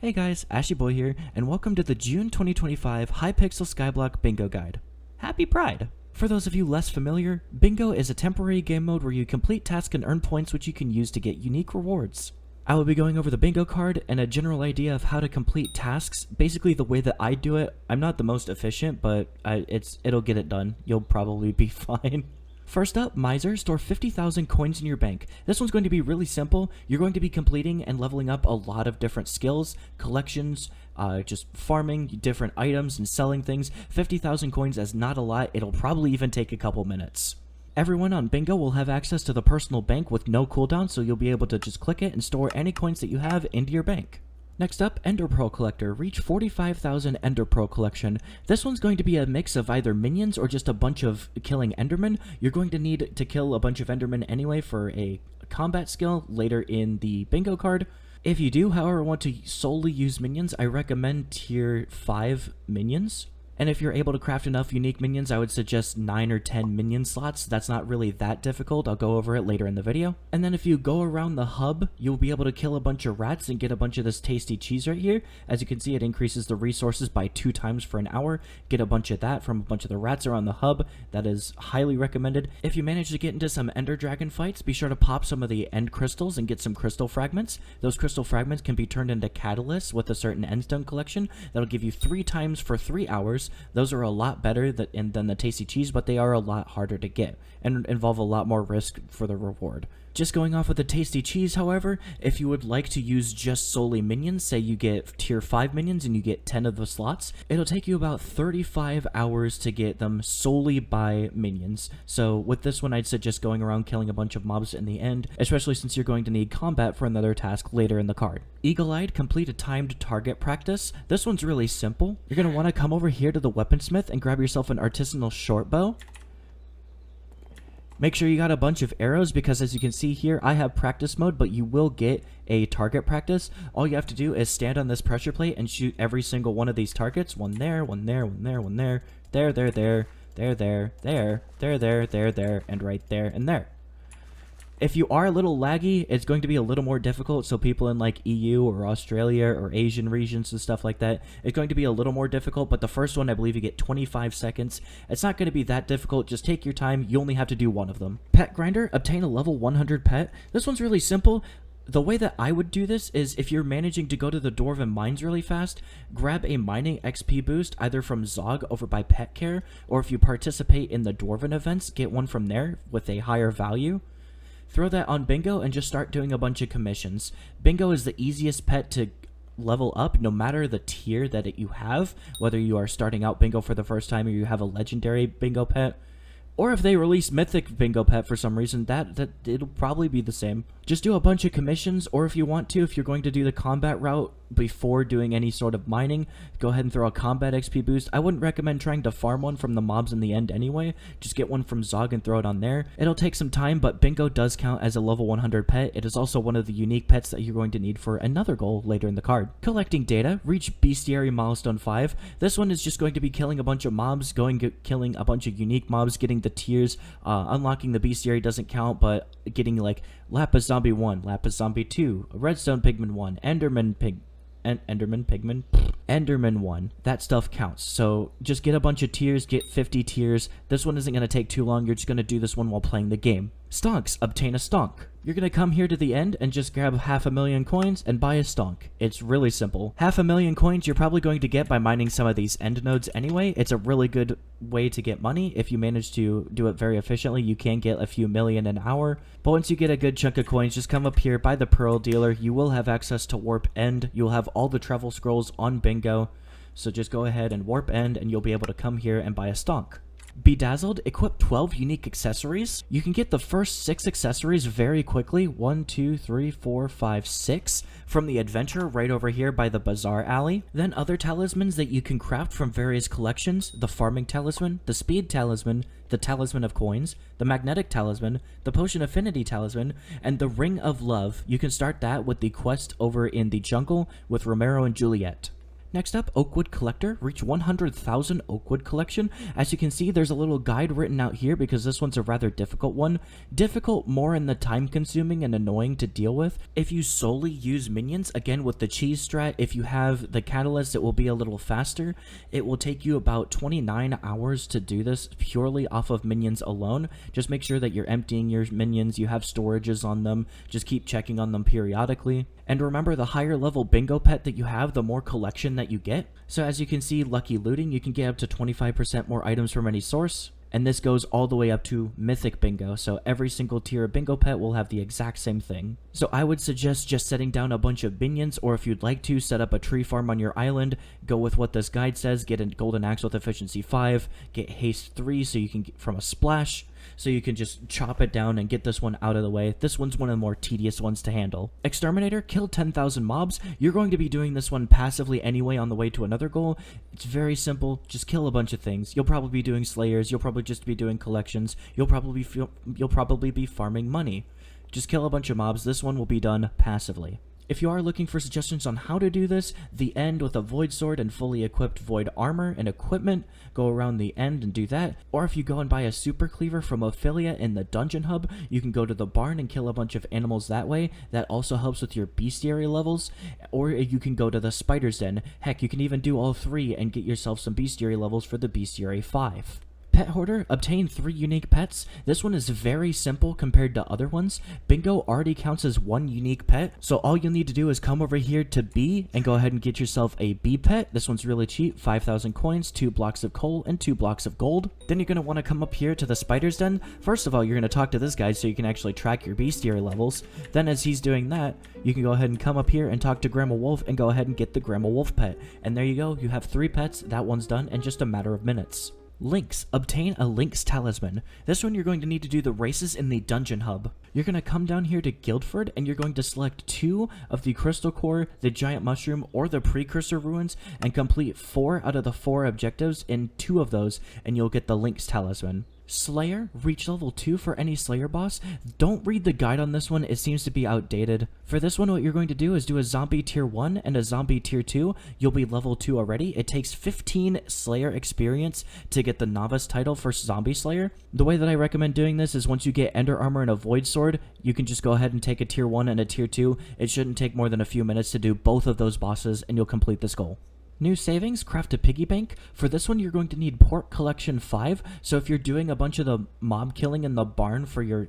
Hey guys, Ashy Boy here, and welcome to the June 2025 Hypixel Skyblock Bingo Guide. Happy Pride! For those of you less familiar, Bingo is a temporary game mode where you complete tasks and earn points which you can use to get unique rewards. I will be going over the bingo card and a general idea of how to complete tasks, basically the way that I do it. I'm not the most efficient, but it'll get it done. You'll probably be fine. First up, Miser, store 50,000 coins in your bank. This one's going to be really simple. You're going to be completing and leveling up a lot of different skills, collections, just farming different items and selling things. 50,000 coins is not a lot. It'll probably even take a couple minutes. Everyone on Bingo will have access to the personal bank with no cooldown, so you'll be able to just click it and store any coins that you have into your bank. Next up, Ender Pearl Collector. Reach 45,000 Ender Pearl collection. This one's going to be a mix of either minions or just a bunch of killing Endermen. You're going to need to kill a bunch of Endermen anyway for a combat skill later in the bingo card. If you do, however, want to solely use minions, I recommend tier 5 minions. And if you're able to craft enough unique minions, I would suggest 9 or 10 minion slots. That's not really that difficult. I'll go over it later in the video. And then if you go around the hub, you'll be able to kill a bunch of rats and get a bunch of this tasty cheese right here. As you can see, it increases the resources by 2 times for an hour. Get a bunch of that from a bunch of the rats around the hub. That is highly recommended. If you manage to get into some ender dragon fights, be sure to pop some of the end crystals and get some crystal fragments. Those crystal fragments can be turned into catalysts with a certain endstone collection. That'll give you 3 times for 3 hours. Those are a lot better than the tasty cheese, but they are a lot harder to get and involve a lot more risk for the reward. Just going off with the tasty cheese, however, if you would like to use just solely minions, say you get tier 5 minions and you get 10 of the slots, it'll take you about 35 hours to get them solely by minions. So with this one, I'd suggest going around killing a bunch of mobs in the end, especially since you're going to need combat for another task later in the card. Eagle-Eyed, complete a timed target practice. This one's really simple. You're going to want to come over here to the weaponsmith and grab yourself an artisanal short bow. Make sure you got a bunch of arrows because as you can see here, I have practice mode, but you will get a target practice. All you have to do is stand on this pressure plate and shoot every single one of these targets. One there, one there, one there, one there, there, there, there, there, there, there, there, there, there, there, and right there and there. If you are a little laggy, it's going to be a little more difficult, so people in like EU or Australia or Asian regions and stuff like that, it's going to be a little more difficult, but the first one, I believe you get 25 seconds. It's not going to be that difficult, just take your time, you only have to do one of them. Pet Grinder, obtain a level 100 pet. This one's really simple. The way that I would do this is if you're managing to go to the Dwarven Mines really fast, grab a mining XP boost either from Zog over by Pet Care, or if you participate in the Dwarven events, get one from there with a higher value. Throw that on Bingo and just start doing a bunch of commissions. Bingo is the easiest pet to level up no matter the tier that you have, whether you are starting out Bingo for the first time or you have a legendary Bingo pet. Or if they release Mythic Bingo Pet for some reason, that it'll probably be the same. Just do a bunch of commissions, or if you want to, if you're going to do the combat route before doing any sort of mining, go ahead and throw a combat XP boost. I wouldn't recommend trying to farm one from the mobs in the end anyway. Just get one from Zog and throw it on there. It'll take some time, but Bingo does count as a level 100 pet. It is also one of the unique pets that you're going to need for another goal later in the card. Collecting data, reach Bestiary Milestone 5. This one is just going to be killing a bunch of mobs, killing a bunch of unique mobs, getting the tiers. Unlocking the Bestiary doesn't count, but getting like Lapis Zombie 1, Lapis Zombie 2, Redstone Pigman 1, Enderman 1. That stuff counts. So just get a bunch of tiers, get 50 tiers. This one isn't going to take too long. You're just going to do this one while playing the game. Stonks, obtain a stonk. You're going to come here to the end and just grab 500,000 coins and buy a stonk. It's really simple. 500,000 coins you're probably going to get by mining some of these end nodes anyway. It's a really good way to get money. If you manage to do it very efficiently, you can get a few million an hour. But once you get a good chunk of coins, just come up here by the Pearl Dealer. You will have access to Warp End. You'll have all the travel scrolls on Bingo. So just go ahead and Warp End and you'll be able to come here and buy a stonk. Bedazzled, equip 12 unique accessories. You can get the first 6 accessories very quickly. 1, 2, 3, 4, 5, 6 from the adventure right over here by the Bazaar Alley. Then other talismans that you can craft from various collections. The Farming Talisman, the Speed Talisman, the Talisman of Coins, the Magnetic Talisman, the Potion Affinity Talisman, and the Ring of Love. You can start that with the quest over in the jungle with Romero and Juliet. Next up, Oakwood Collector. Reach 100,000 Oakwood collection. As you can see, there's a little guide written out here because this one's a rather difficult one. Difficult more in the time consuming and annoying to deal with. If you solely use minions, again with the cheese strat, if you have the catalyst, it will be a little faster. It will take you about 29 hours to do this purely off of minions alone. Just make sure that you're emptying your minions, you have storages on them, just keep checking on them periodically. And remember, the higher level bingo pet that you have, the more collection that you get. So as you can see, lucky looting, you can get up to 25% more items from any source. And this goes all the way up to mythic bingo, so every single tier of bingo pet will have the exact same thing. So I would suggest just setting down a bunch of minions, or if you'd like to, set up a tree farm on your island, go with what this guide says, get a golden axe with efficiency 5, get haste 3 so you can get from a splash, so you can just chop it down and get this one out of the way. This one's one of the more tedious ones to handle. Exterminator, kill 10,000 mobs. You're going to be doing this one passively anyway on the way to another goal. It's very simple, just kill a bunch of things. You'll probably be doing slayers, you'll probably just be doing collections, you'll probably be farming money. Just kill a bunch of mobs. This one will be done passively. If you are looking for suggestions on how to do this, the end with a void sword and fully equipped void armor and equipment, go around the end and do that. Or if you go and buy a super cleaver from affiliate in the dungeon hub, you can go to the barn and kill a bunch of animals that way. That also helps with your bestiary levels. Or you can go to the spider's den. Heck, you can even do all three and get yourself some bestiary levels for the bestiary 5. Pet Hoarder, obtain 3 unique pets. This one is very simple compared to other ones. Bingo already counts as 1 unique pet, so all you'll need to do is come over here to B and go ahead and get yourself a B pet. This one's really cheap, 5,000 coins, 2 blocks of coal, and 2 blocks of gold. Then you're going to want to come up here to the spider's den. First of all, you're going to talk to this guy so you can actually track your bestiary levels. Then as he's doing that, you can go ahead and come up here and talk to Grandma Wolf and go ahead and get the Grandma Wolf pet. And there you go, you have 3 pets, that one's done in just a matter of minutes. Links. Obtain a Link's Talisman. This one you're going to need to do the races in the dungeon hub. You're going to come down here to Guildford and you're going to select 2 of the Crystal Core, the Giant Mushroom, or the Precursor Ruins and complete 4 out of the 4 objectives in 2 of those and you'll get the Link's Talisman. Slayer, reach level 2 for any Slayer boss. Don't read the guide on this one, it seems to be outdated. For this one, what you're going to do is do a zombie tier 1 and a zombie tier 2. You'll be level 2 already. It takes 15 Slayer experience to get the novice title for zombie Slayer. The way that I recommend doing this is once you get Ender Armor and a Void Sword, you can just go ahead and take a tier 1 and a tier 2. It shouldn't take more than a few minutes to do both of those bosses and you'll complete this goal. New savings, craft a piggy bank. For this one, you're going to need pork collection 5. So if you're doing a bunch of the mob killing in the barn for your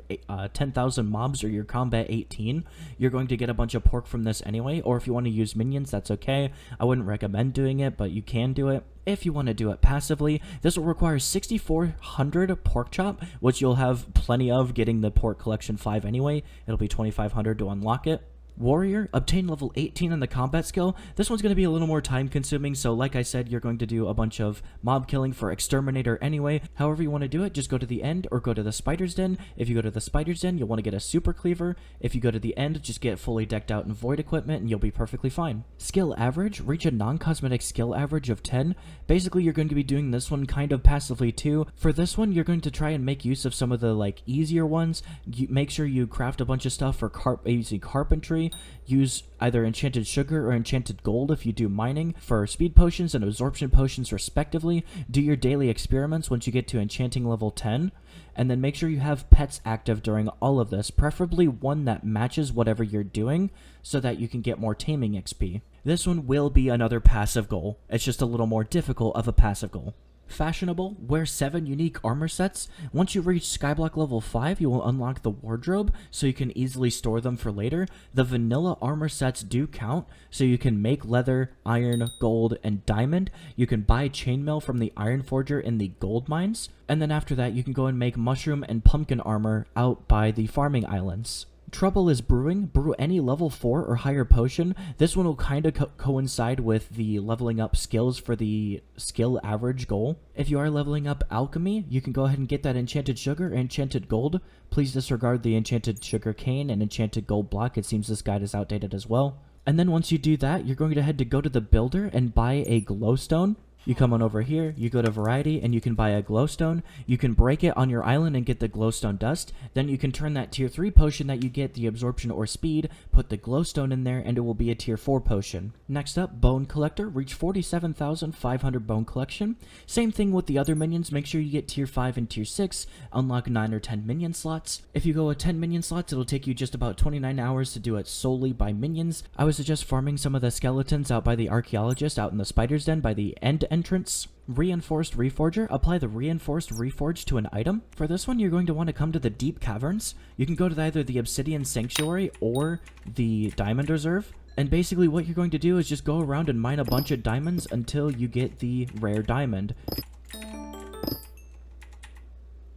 10,000 mobs or your combat 18, you're going to get a bunch of pork from this anyway. Or if you want to use minions, that's okay. I wouldn't recommend doing it, but you can do it. If you want to do it passively, this will require 6,400 pork chop, which you'll have plenty of getting the pork collection 5 anyway. It'll be 2,500 to unlock it. Warrior, obtain level 18 in the combat skill. This one's going to be a little more time consuming, so like I said, you're going to do a bunch of mob killing for Exterminator anyway. However you want to do it, just go to the end or go to the spider's den. If you go to the spider's den, you'll want to get a super cleaver. If you go to the end, just get fully decked out in void equipment and you'll be perfectly fine. Skill average, reach a non-cosmetic skill average of 10. Basically, you're going to be doing this one kind of passively too. For this one, you're going to try and make use of some of the like easier ones. Make sure you craft a bunch of stuff for carpentry. Use either enchanted sugar or enchanted gold if you do mining for speed potions and absorption potions respectively. Do your daily experiments once you get to enchanting level 10. And then make sure you have pets active during all of this, preferably one that matches whatever you're doing so that you can get more taming XP. This one will be another passive goal. It's just a little more difficult of a passive goal. Fashionable, wear 7 unique armor sets. Once you reach Skyblock level 5, you will unlock the wardrobe, so you can easily store them for later. The vanilla armor sets do count, so you can make leather, iron, gold, and diamond. You can buy chainmail from the iron forger in the gold mines, and then after that you can go and make mushroom and pumpkin armor out by the farming islands. Trouble is brewing. Brew any level 4 or higher potion. This one will kind of coincide with the leveling up skills for the skill average goal. If you are leveling up alchemy, you can go ahead and get that enchanted sugar or enchanted gold. Please disregard the enchanted sugar cane and enchanted gold block. It seems this guide is outdated as well. And then once you do that, you're going to go to the builder and buy a glowstone. You come on over here, you go to variety, and you can buy a glowstone. You can break it on your island and get the glowstone dust. Then you can turn that tier 3 potion that you get, the absorption or speed, put the glowstone in there, and it will be a tier 4 potion. Next up, bone collector. Reach 47,500 bone collection. Same thing with the other minions. Make sure you get tier 5 and tier 6. Unlock 9 or 10 minion slots. If you go with 10 minion slots, it'll take you just about 29 hours to do it solely by minions. I would suggest farming some of the skeletons out by the archaeologist out in the spider's den by the end entrance. Reinforced Reforger. Apply the Reinforced Reforge to an item. For this one, you're going to want to come to the Deep Caverns. You can go to either the Obsidian Sanctuary or the Diamond Reserve. And basically what you're going to do is just go around and mine a bunch of diamonds until you get the rare diamond.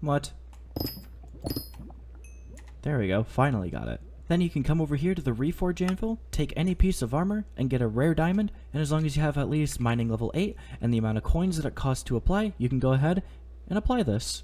What? There we go. Finally got it. Then you can come over here to the Reforge Anvil, take any piece of armor, and get a rare diamond, and as long as you have at least mining level 8 and the amount of coins that it costs to apply, you can go ahead and apply this.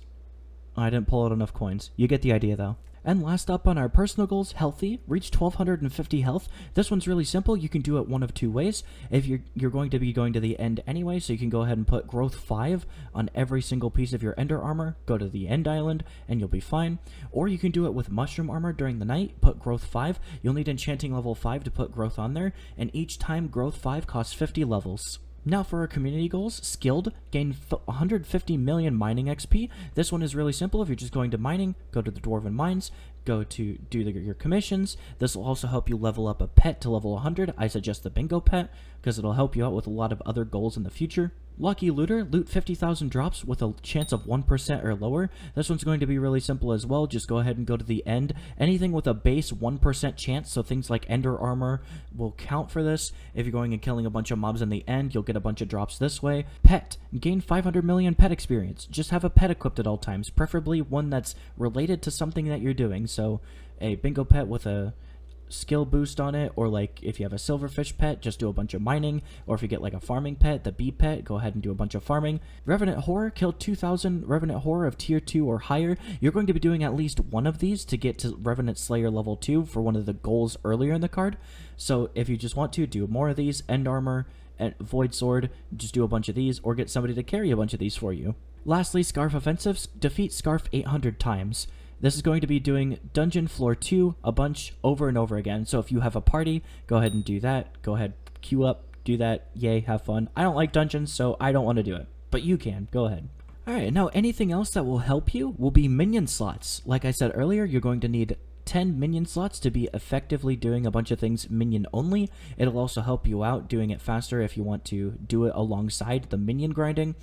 Oh, I didn't pull out enough coins. You get the idea though. And last up on our personal goals, healthy. Reach 1250 health. This one's really simple. You can do it one of two ways. If you're going to be going to the end anyway, so you can go ahead and put growth 5 on every single piece of your ender armor. Go to the end island and you'll be fine. Or you can do it with mushroom armor during the night. Put growth 5. You'll need enchanting level 5 to put growth on there. And each time growth 5 costs 50 levels. Now for our community goals, skilled, gain 150 million mining XP. This one is really simple. If you're just going to mining, go to the Dwarven Mines, go to do your commissions. This will also help you level up a pet to level 100. I suggest the bingo pet because it'll help you out with a lot of other goals in the future. Lucky looter, loot 50,000 drops with a chance of 1% or lower. This one's going to be really simple as well. Just go ahead and go to the end. Anything with a base 1% chance, so things like ender armor will count for this. If you're going and killing a bunch of mobs in the end, you'll get a bunch of drops this way. Pet, gain 500 million pet experience. Just have a pet equipped at all times, preferably one that's related to something that you're doing. So a bingo pet with a skill boost on it, or like if you have a silverfish pet, just do a bunch of mining, or if you get like a farming pet, the bee pet, go ahead and do a bunch of farming. Revenant Horror, kill 2,000 Revenant Horror of tier 2 or higher. You're going to be doing at least one of these to get to Revenant Slayer level 2 for one of the goals earlier in the card. So if you just want to do more of these, end armor and void sword, just do a bunch of these, or get somebody to carry a bunch of these for you. Lastly, Scarf Offensives, defeat Scarf 800 times. This is going to be doing Dungeon Floor 2 a bunch over and over again. So if you have a party, go ahead and do that. Go ahead, queue up, do that. Yay, have fun. I don't like dungeons, so I don't want to do it. But you can. Go ahead. Alright, now anything else that will help you will be minion slots. Like I said earlier, you're going to need 10 minion slots to be effectively doing a bunch of things minion only. It'll also help you out doing it faster if you want to do it alongside the minion grinding.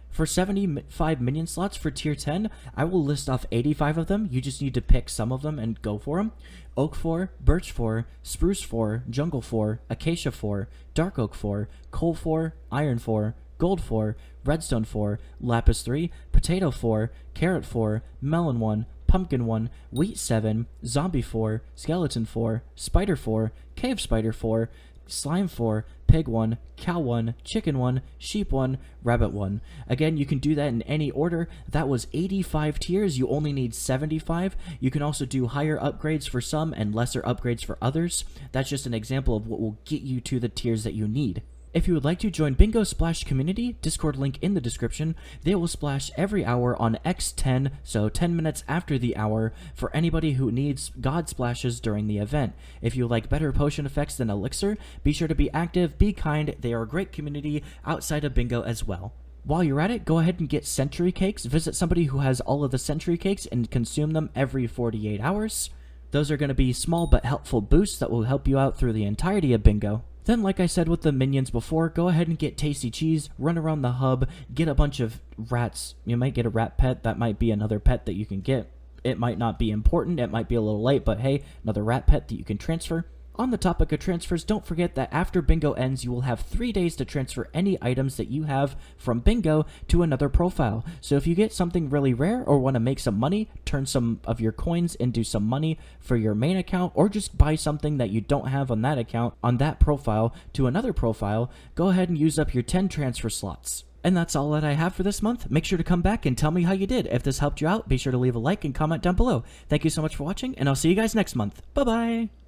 For 75 minion slots for tier 10, I will list off 85 of them. You just need to pick some of them and go for them. Oak 4, Birch 4, Spruce 4, Jungle 4, Acacia 4, Dark Oak 4, Coal 4, Iron 4, Gold 4, Redstone 4, Lapis 3, Potato 4, Carrot 4, Melon 1, Pumpkin 1, Wheat 7, Zombie 4, Skeleton 4, Spider 4, Cave Spider 4, Slime 4, Pig 1, Cow 1, Chicken 1, Sheep 1, Rabbit 1. Again, you can do that in any order. That was 85 tiers. You only need 75. You can also do higher upgrades for some and lesser upgrades for others. That's just an example of what will get you to the tiers that you need. If you would like to join Bingo Splash Community, Discord link in the description. They will splash every hour on X10, so 10 minutes after the hour, for anybody who needs God splashes during the event. If you like better potion effects than Elixir, be sure to be active, be kind. They are a great community outside of Bingo as well. While you're at it, go ahead and get century cakes. Visit somebody who has all of the century cakes and consume them every 48 hours. Those are going to be small but helpful boosts that will help you out through the entirety of Bingo. Then, like I said with the minions before, go ahead and get Tasty Cheese, run around the hub, get a bunch of rats. You might get a rat pet. That might be another pet that you can get. It might not be important. It might be a little late, but hey, another rat pet that you can transfer. On the topic of transfers, don't forget that after Bingo ends, you will have 3 days to transfer any items that you have from Bingo to another profile. So if you get something really rare or want to make some money, turn some of your coins into some money for your main account, or just buy something that you don't have on that account, on that profile, to another profile, go ahead and use up your 10 transfer slots. And that's all that I have for this month. Make sure to come back and tell me how you did. If this helped you out, be sure to leave a like and comment down below. Thank you so much for watching, and I'll see you guys next month. Bye-bye!